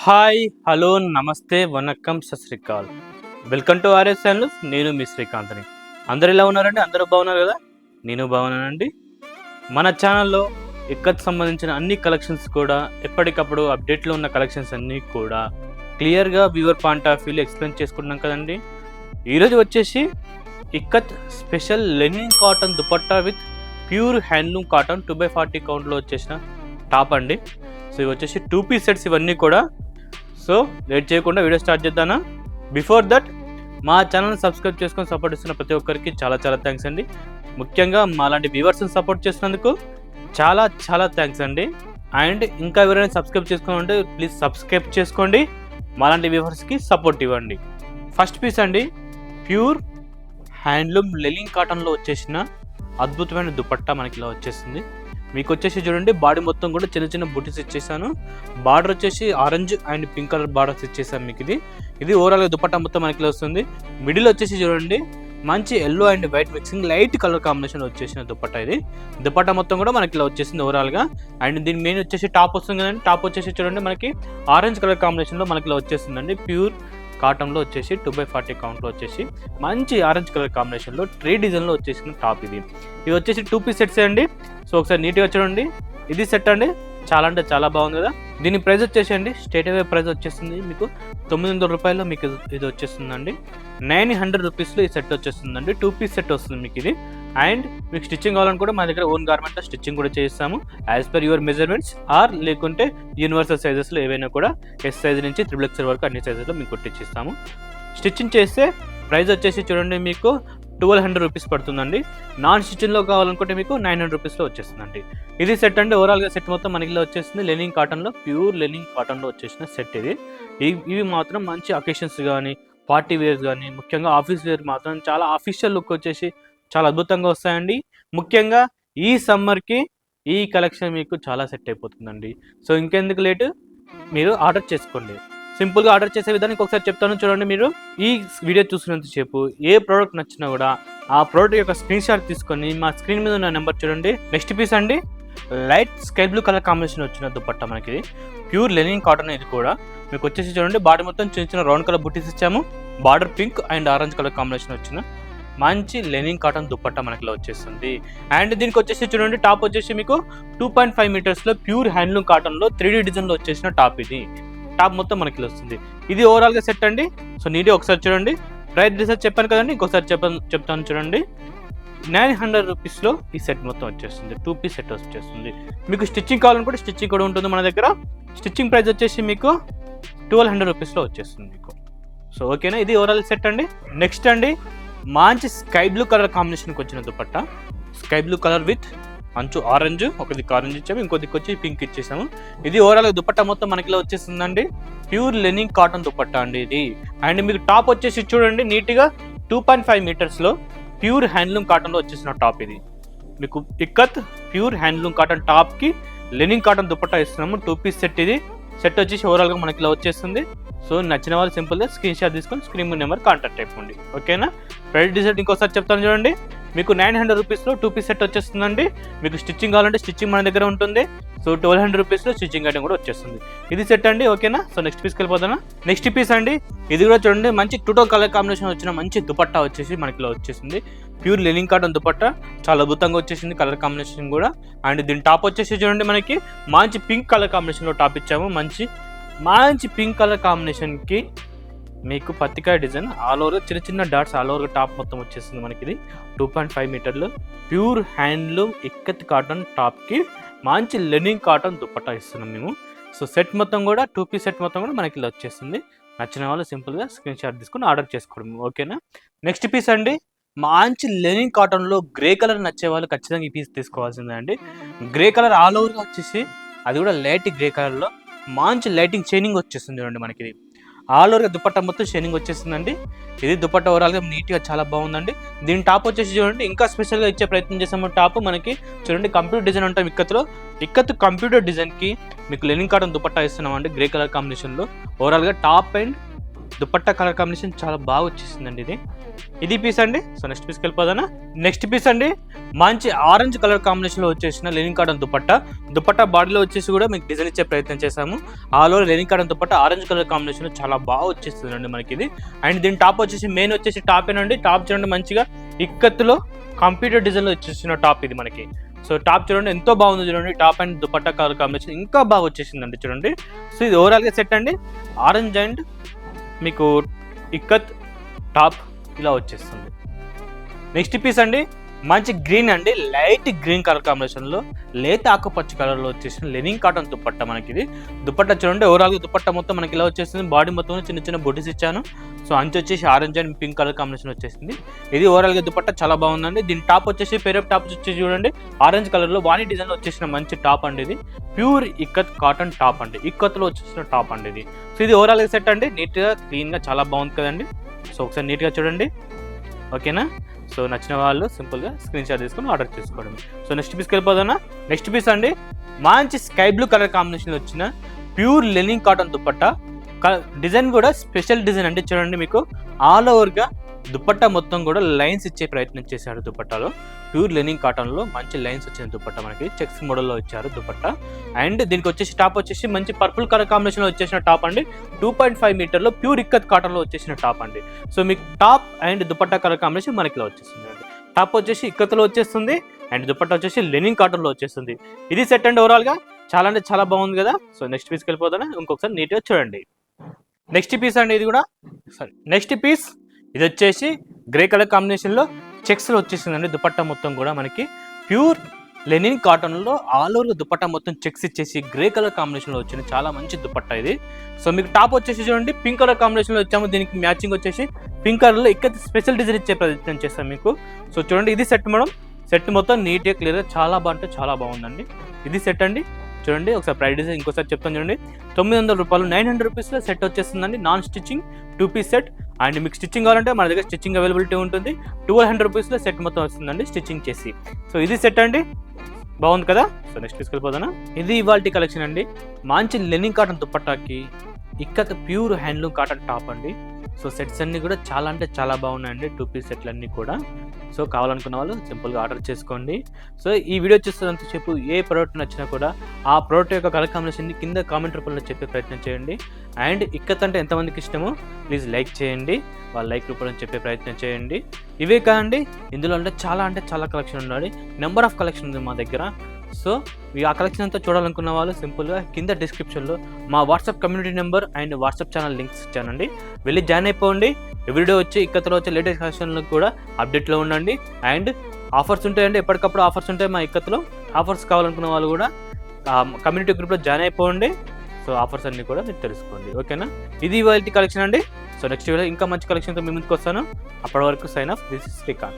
Hi hello నమస్తే వనక్కం సశ్రీకాల్ వెల్కమ్ టు ఆర్ఎస్ ఛానల్. నేను మీ శ్రీకాంత్ని. అందరు ఎలా ఉన్నారండి? అందరూ బాగున్నారు కదా? నేను బాగున్నానండి. మన ఛానల్లో ఇక్కత్ సంబంధించిన అన్ని కలెక్షన్స్ కూడా ఎప్పటికప్పుడు అప్డేట్లో ఉన్న కలెక్షన్స్ అన్నీ కూడా క్లియర్గా వ్యూవర్ పాయింట్ ఆఫ్ వ్యూలో ఎక్స్ప్లెయిన్ చేసుకుంటున్నాం కదండి. ఈరోజు వచ్చేసి ikat special Lenin cotton dupatta with pure handloom cotton 2/40 కౌంట్లో వచ్చేసిన టాప్ అండి. సో ఇవి వచ్చేసి 2 పీస్ సెట్స్ ఇవన్నీ కూడా. సో లేట్ చేయకుండా వీడియో స్టార్ట్ చేద్దానా? బిఫోర్ దట్ మా ఛానల్ని సబ్స్క్రైబ్ చేసుకొని సపోర్ట్ ఇస్తున్న ప్రతి ఒక్కరికి చాలా చాలా థ్యాంక్స్ అండి. ముఖ్యంగా మాలాంటి వ్యూవర్స్ని సపోర్ట్ చేసినందుకు చాలా చాలా థ్యాంక్స్ అండి. అండ్ ఇంకా ఎవరైనా సబ్స్క్రైబ్ చేసుకుని ఉంటే ప్లీజ్ సబ్స్క్రైబ్ చేసుకోండి, మాలాంటి వ్యూవర్స్కి సపోర్ట్ ఇవ్వండి. ఫస్ట్ పీస్ అండి, ప్యూర్ హ్యాండ్లూమ్ లెనిన్ కాటన్లో వచ్చేసిన అద్భుతమైన దుపట్టా మనకి ఇలా వచ్చేసింది. మీకు వచ్చేసి చూడండి, బాడీ మొత్తం కూడా చిన్న చిన్న బుటీస్ ఇచ్చేసాను. బార్డర్ వచ్చేసి orange and pink colour borders ఇచ్చేసాను మీకు. ఇది ఓవరాల్గా దుపట్టా మొత్తం మనకి ఇలా వస్తుంది. మిడిల్ వచ్చేసి చూడండి, మంచి yellow and white mixing light colour combination వచ్చేసిన దుపట్టా. ఇది దుపట్టా మొత్తం కూడా మనకి ఇలా వచ్చేసింది ఓవరాల్గా. అండ్ దీని మెయిన్ వచ్చేసి టాప్ వస్తుంది కదండి. టాప్ వచ్చేసి చూడండి మనకి ఆరెంజ్ కలర్ కాంబినేషన్లో మనకి ఇలా వచ్చేస్తుందండి. ప్యూర్ కాటన్లో వచ్చేసి 2/40 కౌంట్లో వచ్చేసి మంచి ఆరెంజ్ కలర్ కాంబినేషన్లో ట్రీ డిజైన్లో వచ్చేసిన టాప్. ఇది వచ్చేసి 2 పీస్ సెట్స్ అండి. సో ఒకసారి నీట్గా చూడండి, ఇది సెట్ అండి. చాలా అంటే చాలా బాగుంది కదా. దీని ప్రైస్ వచ్చేసి అండి, స్టేట్ అవే ప్రైస్ వచ్చేస్తుంది మీకు 900 రూపాయల్లో మీకు ఇది వచ్చేస్తుందండి. 900 రూపీస్లో ఈ సెట్ వచ్చేస్తుందండి. 2 పీస్ సెట్ వస్తుంది మీకు ఇది. అండ్ మీకు స్టిచ్చింగ్ కావాలని కూడా మా దగ్గర ఓన్ గార్మెంట్లో స్టిచ్చింగ్ కూడా చేయిస్తాము as per your measurements or లేకుంటే యూనివర్సల్ సైజెస్లో ఏవైనా కూడా ఎస్ సైజ్ నుంచి 3XL వరకు అన్ని సైజెస్లో మీకు కుట్టించిస్తాము. స్టిచ్చింగ్ చేస్తే ప్రైస్ వచ్చేసి చూడండి మీకు 1200 రూపీస్ పడుతుందండి. నాన్ స్టిచ్చింగ్లో కావాలనుకుంటే మీకు 900 రూపీస్లో వచ్చేస్తుందండి. ఇది సెట్ అండి. ఓవరాల్గా సెట్ మొత్తం మనకి ఇలా వచ్చేసింది. లెనిన్ కాటన్లో, ప్యూర్ లెనిన్ కాటన్లో వచ్చేసిన సెట్ ఇది. ఇవి మాత్రం మంచి అకేషన్స్ కానీ పార్టీ వేర్స్ కానీ ముఖ్యంగా ఆఫీస్ వేర్ మాత్రం చాలా ఆఫీషియల్ లుక్ వచ్చేసి చాలా అద్భుతంగా వస్తాయండి. ముఖ్యంగా ఈ సమ్మర్కి ఈ కలెక్షన్ మీకు చాలా సెట్ అయిపోతుందండి. సో ఇంకెందుకు లేటు, మీరు ఆర్డర్ చేసుకోండి. సింపుల్గా ఆర్డర్ చేసే విధానికి ఒకసారి చెప్తాను చూడండి. మీరు ఈ వీడియో చూసినంతసేపు ఏ ప్రోడక్ట్ నచ్చినా కూడా ఆ ప్రోడక్ట్ యొక్క స్క్రీన్ షాట్ తీసుకొని మా స్క్రీన్ మీద ఉన్న నెంబర్ చూడండి. నెక్స్ట్ పీస్ అండి, light sky blue colour combination వచ్చిన దుపట్టా మనకి. ఇది ప్యూర్ లెనిన్ కాటన్. ఇది కూడా మీకు వచ్చేసి చూడండి, బాడీ మొత్తం చిన్న చిన్న రౌండ్ కలర్ బుటీస్ ఇచ్చాము. Border pink and orange colour combination వచ్చిన మంచి లెనిన్ కాటన్ దుపట్టా మనకి ఇలా వచ్చేస్తుంది. అండ్ దీనికి వచ్చేసి చూడండి, టాప్ వచ్చేసి మీకు 2.5 మీటర్స్లో ప్యూర్ హ్యాండ్లూమ్ కాటన్లో 3D డిజైన్లో వచ్చేసిన టాప్. ఇది టాప్ మొత్తం మనకి ఇలా వస్తుంది. ఇది ఓవరాల్గా సెట్ అండి. సో నీట్గా ఒకసారి చూడండి. ప్రైస్ రీసెర్చ్ చెప్పాను కదండి, ఇంకొకసారి చెప్తాను చూడండి. 900 రూపీస్లో ఈ సెట్ మొత్తం వచ్చేస్తుంది. 2 పీస్ సెట్ వచ్చేస్తుంది. మీకు స్టిచ్చింగ్ కావాలనుకుంటే స్టిచ్చింగ్ కూడా ఉంటుంది మన దగ్గర. స్టిచ్చింగ్ ప్రైస్ వచ్చేసి మీకు 1200 రూపీస్లో వచ్చేస్తుంది మీకు. సో ఓకేనా, ఇది ఓవరాల్ సెట్ అండి. నెక్స్ట్ అండి, మంచి స్కై బ్లూ కలర్ కాంబినేషన్కి వచ్చిన dupatta. Sky blue colour with మంచు ఆరెంజ్, ఒక దిక్కు ఆరెంజ్ ఇచ్చాము, ఇంకో దిక్కు వచ్చి పింక్ ఇచ్చేసాము. ఇది ఓవరాల్ దుపట్టా మొత్తం మనకి ఇలా వచ్చేస్తుందండి. ప్యూర్ లెనిన్ కాటన్ దుపట్టా అండి ఇది. అండ్ మీకు టాప్ వచ్చేసి చూడండి నీట్గా 2.5 మీటర్స్లో ప్యూర్ హ్యాండ్లూమ్ కాటన్లో వచ్చేసిన టాప్. ఇది మీకు ఇక్కత్ ప్యూర్ హ్యాండ్లూమ్ కాటన్ టాప్కి లెనిన్ కాటన్ దుపట్టా ఇస్తున్నాము. 2 పీస్ సెట్. ఇది సెట్ వచ్చేసి ఓవరాల్గా మనకి ఇలా వచ్చేస్తుంది. సో నచ్చిన వాళ్ళు సింపుల్గా స్క్రీన్ షాట్ తీసుకొని స్క్రీన్ నెంబర్ కాంటాక్ట్ అయిపోండి. ఓకేనా. ప్రైస్ డిసైడ్ ఇంకోసారి చెప్తాను చూడండి. మీకు 900 రూపీస్లో 2 పీస్ సెట్ వచ్చేస్తుందండి. మీకు స్టిచ్చింగ్ కావాలంటే స్టిచ్చింగ్ మన దగ్గర ఉంటుంది. సో 1200 రూపీస్లో స్టిచ్చింగ్ ఐటమ్ కూడా వచ్చేస్తుంది. ఇది సెట్ అండి. ఓకేనా. సో నెక్స్ట్ పీస్కి వెళ్ళిపోతానా. నెక్స్ట్ పీస్ అండి, ఇది కూడా చూడండి, మంచి టూటో కలర్ కాంబినేషన్ వచ్చిన మంచి దుపట్టా వచ్చేసి మనకి ఇలా వచ్చేసింది. ప్యూర్ లెనిన్ కాటన్ దుపట్టా చాలా అద్భుతంగా వచ్చేసింది కలర్ కాంబినేషన్ కూడా. అండ్ దీని టాప్ వచ్చేసి చూడండి, మనకి మంచి పింక్ కలర్ కాంబినేషన్లో టాప్ ఇచ్చాము. మంచి పింక్ కలర్ కాంబినేషన్కి మీకు పత్తికాయ డిజైన్ ఆల్ ఓవర్ చిన్న చిన్న డాట్స్ ఆల్ ఓవర్ టాప్ మొత్తం వచ్చేస్తుంది మనకి. ఇది 2.5 మీటర్లు ప్యూర్ హ్యాండ్లూమ్ ఇక్కత్ కాటన్ టాప్కి మంచి లెనిన్ కాటన్ దుపట్టా ఇస్తున్నాం మేము. సో సెట్ మొత్తం కూడా 2 పీస్ సెట్ మొత్తం కూడా మనకి ఇలా వచ్చేస్తుంది. నచ్చిన వాళ్ళు సింపుల్గా స్క్రీన్ షాట్ తీసుకొని ఆర్డర్ చేసుకోవడం. ఓకేనా. నెక్స్ట్ పీస్ అండి, మంచి లెనిన్ కాటన్లో గ్రే కలర్ నచ్చే వాళ్ళు ఖచ్చితంగా ఈ పీస్ తీసుకోవాల్సిందే అండి. గ్రే కలర్ ఆల్ ఓవర్గా వచ్చేసి అది కూడా లైట్ గ్రే కలర్లో మంచి లైటింగ్ షైనింగ్ వచ్చేస్తుంది చూడండి మనకి. ఇది ఆల్ ఓవర్గా దుపట్టా మొత్తం షైనింగ్ వచ్చేస్తుందండి. ఇది దుపట్టా ఓవరాల్గా నీట్గా చాలా బాగుందండి. దీని టాప్ వచ్చేసి చూడండి, ఇంకా స్పెషల్గా ఇచ్చే ప్రయత్నం చేసాము. టాప్ మనకి చూడండి కంప్యూటర్ డిజైన్ ఉంటాం ఇక్కత్ కంప్యూటర్ డిజైన్కి మీకు లెనిన్ కాటన్ దుపట్టా ఇస్తున్నామండి గ్రే కలర్ కాంబినేషన్లో. ఓవరాల్గా top and dupatta colour combination చాలా బాగా వచ్చేసిందండి ఇది పీస్ అండి. సో నెక్స్ట్ పీస్కి వెళ్ళిపోదానా. నెక్స్ట్ పీస్ అండి మంచి ఆరెంజ్ కలర్ కాంబినేషన్లో వచ్చేసిన లెనిన్ కాటన్ దుపట్టా బాడీలో వచ్చేసి కూడా మీకు డిజైన్ ఇచ్చే ప్రయత్నం చేశాము. ఆలో Lenin cotton dupatta orange colour combination చాలా బాగా వచ్చేస్తుందండి మనకి ఇది. అండ్ దీని టాప్ వచ్చేసి మెయిన్ వచ్చేసి టాప్ ఏనండి. టాప్ చూడండి మంచిగా ఇక్కత్తులో కంప్యూటర్ డిజైన్లో వచ్చేసిన టాప్ ఇది మనకి. సో టాప్ చూడండి ఎంతో బాగుంది చూడండి. Top and dupatta colour combination ఇంకా బాగా వచ్చేసిందండి చూడండి. సో ఇది ఓవరాల్గా సెట్ అండి. ఆరెంజ్ అండ్ మీకు ఇక్కత్ టాప్ ఇలా వచ్చేస్తుంది. నెక్స్ట్ పీస్ అండి మంచి గ్రీన్ అండి, లైట్ గ్రీన్ కలర్ కాంబినేషన్లో లేత ఆకుపచ్చ కలర్లో వచ్చేసిన లెనిన్ కాటన్ దుపట్టా మనకి ఇది. దుపట్టా చూడండి ఓవరాల్గా దుపట్టా మొత్తం మనకి ఇలా వచ్చేసింది. బాడీ మొత్తం చిన్న చిన్న బొడ్డిస్ ఇచ్చాను. సో అంచు వచ్చేసి orange and pink colour combination వచ్చేసింది. ఇది ఓవరాల్గా దుపట్టా చాలా బాగుందండి. దీని టాప్ వచ్చేసి పేరప్ టాప్ వచ్చేసి చూడండి ఆరెంజ్ కలర్లో వాణి డిజైన్లో వచ్చేసిన మంచి టాప్ అండి ఇది. ప్యూర్ ఇక్కత్ కాటన్ టాప్ అండి, ఇక్కత్లో వచ్చేసిన టాప్ అండి ఇది. సో ఇది ఓవరాల్గా సెట్ అండి. నీట్గా క్లీన్గా చాలా బాగుంది కదండి. సో ఒకసారి నీట్గా చూడండి ఓకేనా. సో నచ్చిన వాళ్ళు సింపుల్గా స్క్రీన్ షాట్ తీసుకొని ఆర్డర్ చేసుకోవడం. సో నెక్స్ట్ పీస్కి వెళ్ళిపోదానా. నెక్స్ట్ పీస్ అండి మంచి స్కై బ్లూ కలర్ కాంబినేషన్లో వచ్చిన pure linen cotton dupatta. Design కూడా స్పెషల్ డిజైన్ అండి చూడండి. మీకు ఆల్ ఓవర్గా దుపట్టా మొత్తం కూడా లైన్స్ ఇచ్చే ప్రయత్నం చేశారు దుపట్టాలో. ప్యూర్ లెనిన్ కాటన్లో మంచి లైన్స్ వచ్చిన దుపట్టా మనకి చెక్స్ మోడల్లో ఇచ్చారు దుపట్టా. అండ్ దీనికి వచ్చేసి టాప్ వచ్చేసి మంచి పర్పుల్ కలర్ కాంబినేషన్లో వచ్చేసిన టాప్ అండి. 2.5 మీటర్లో ప్యూర్ ఇక్కత్ కాటన్లో వచ్చేసిన టాప్ అండి. సో మీకు top and dupatta colour combination మనకి ఇలా వచ్చేస్తుంది అండి. టాప్ వచ్చేసి ఇక్కత్లో వచ్చేస్తుంది అండ్ దుపట్టా వచ్చేసి లెనిన్ కాటన్లో వచ్చేస్తుంది. ఇది సెట్ అండి ఓవరాల్గా చాలా అంటే చాలా బాగుంది కదా. సో నెక్స్ట్ పీస్కి వెళ్ళిపోతాను. ఇంకొకసారి నీట్గా చూడండి. నెక్స్ట్ పీస్ అండి ఇది కూడా నెక్స్ట్ పీస్ ఇది వచ్చేసి గ్రే కలర్ కాంబినేషన్లో చెక్స్లో వచ్చేసిందండి. దుపట్టా మొత్తం కూడా మనకి ప్యూర్ లెనిన్ కాటన్లో ఆల్ ఓవర్ దుపట్టా మొత్తం చెక్స్ ఇచ్చేసి గ్రే కలర్ కాంబినేషన్లో వచ్చింది. చాలా మంచి దుపట్టా ఇది. సో మీకు టాప్ వచ్చేసి చూడండి పింక్ కలర్ కాంబినేషన్లో వచ్చాము. దీనికి మ్యాచింగ్ వచ్చేసి పింక్ కలర్లో ఇక్కడ స్పెషల్ డిజైన్ ఇచ్చే ప్రయత్నం చేస్తాం మీకు. సో చూడండి ఇది సెట్ మేడం. సెట్ మొత్తం నీట్గా క్లియర్గా చాలా బాగుంటే చాలా బాగుందండి. ఇది సెట్ అండి చూడండి. ఒకసారి ప్రైస్ డిజైన్ ఇంకోసారి చెప్తాను చూడండి. 900 రూపాయలు 900 రూపీస్లో సెట్ వచ్చేస్తుందండి. Non stitching 2 piece set. And మీకు స్టిచ్చింగ్ కావాలంటే మన దగ్గర స్టిచ్చింగ్ అవైలబిలిటీ ఉంటుంది. 1200 రూపీస్లో సెట్ మొత్తం వస్తుందండి స్టిచ్చింగ్ చేసి. సో ఇది సెట్ అండి బాగుంది కదా. సో నెక్స్ట్ తీసుకెళ్ళిపోతాను. ఇది ఇవాల్టి కలెక్షన్ అండి. మంచి లెనిన్ కాటన్ దుపట్టాకి ikat pure handloom cotton top అండి. సో సెట్స్ అన్నీ కూడా చాలా అంటే చాలా బాగున్నాయండి. 2 పీస్ సెట్లు అన్నీ కూడా. సో కావాలనుకున్న వాళ్ళు సింపుల్గా ఆర్డర్ చేసుకోండి. సో ఈ వీడియో చూస్తున్నంత చెప్పు ఏ ప్రోడక్ట్ నచ్చినా కూడా ఆ ప్రోడక్ట్ యొక్క కలర్ కాంబినేషన్ని కింద కామెంట్ రూపంలో చెప్పే ప్రయత్నం చేయండి. అండ్ ఇక్కత్ అంటే ఎంతమందికి ఇష్టమో ప్లీజ్ లైక్ చేయండి. వాళ్ళ లైక్ రూపంలో చెప్పే ప్రయత్నం చేయండి. ఇవే కాదండి ఇందులో అంటే చాలా కలెక్షన్ ఉన్నాయి. నెంబర్ ఆఫ్ కలెక్షన్ ఉంది మా దగ్గర. సో ఆ కలెక్షన్ అంతా చూడాలనుకున్న వాళ్ళు సింపుల్గా కింద డిస్క్రిప్షన్లో మా WhatsApp community number and WhatsApp channel links ఇచ్చానండి. వెళ్ళి జాయిన్ అయిపోండి. ఎవ్రీడే వచ్చి ఇక్కతలో వచ్చే లేటెస్ట్ కలెక్షన్లకు కూడా అప్డేట్లో ఉండండి. అండ్ ఆఫర్స్ ఉంటాయండి, ఎప్పటికప్పుడు ఆఫర్స్ ఉంటాయి మా ఇక్కతలో. ఆఫర్స్ కావాలనుకున్న వాళ్ళు కూడా కమ్యూనిటీ గ్రూప్లో జాయిన్ అయిపోండి. సో ఆఫర్స్ అన్నీ కూడా మీరు తెలుసుకోండి ఓకేనా. ఇది ఇవాల్టి కలెక్షన్ అండి. సో నెక్స్ట్ వీడియో ఇంకా మంచి కలెక్షన్తో మీ ముందుకు వస్తాను. అప్పటి వరకు sign off. This is Srikanth.